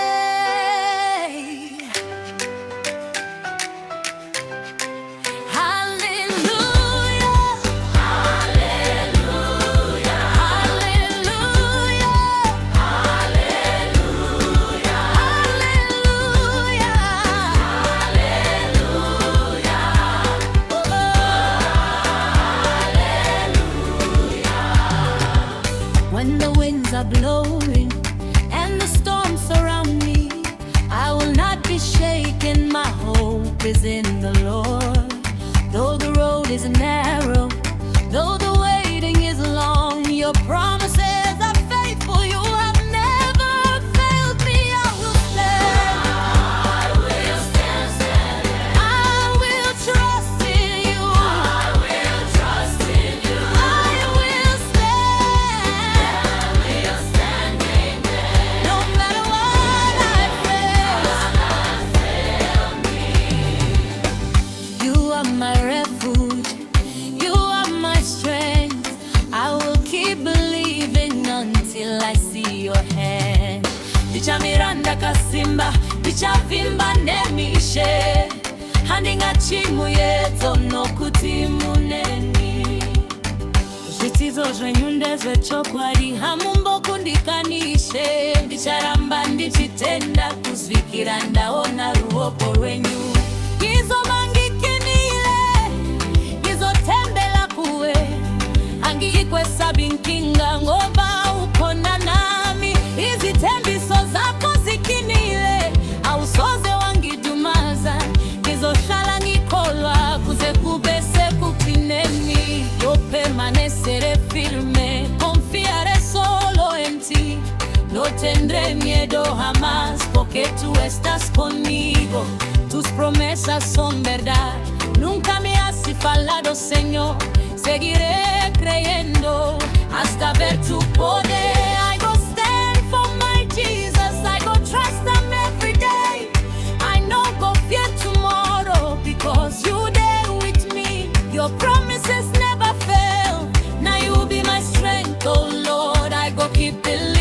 Hey, hallelujah, hallelujah, hallelujah, hallelujah, hallelujah. When the winds are blowing and the storms surround me, I will not be shaken. My hope is in the Lord. Though the road is narrow, though the waiting is long, your promises are faithful. You have never failed me. I will stand. I will stand, stand. I will trust in you. I will trust in you. I will stand. I will stand, amen. No matter what I face, you are my refuge. You are my strength. I will keep believing until I see your hand. Ndichamiranda kasimba, ndichavimba nemishe, handinga chimu yeto nokuti muneni. Zvitizo zvenyunde zvechokwadi hamumbo kundikanishe, ndicharamba ndichitenda kuzvikira ndaona ruoko rwenyu. Izomangikinile, izotembela kuwe, angiikwesabinkinga ngoba ukhona nami. Izitembiso zakho zikinile, awusoze wangidumaza. Ngizohlala ngikholwa kuze kube sekugcineni. Yo permaneceré firme, confiaré solo en ti. No tendré miedo jamás, porque tú estás conmigo. Tus promesas son verdad. Nunca me has falado, Señor. Seguiré creyendo hasta ver tu poder. I go stand for my Jesus. I go trust him every day. I no go fear tomorrow because you there with me. Your promises never fail. Now you be my strength, oh Lord. I go keep believing.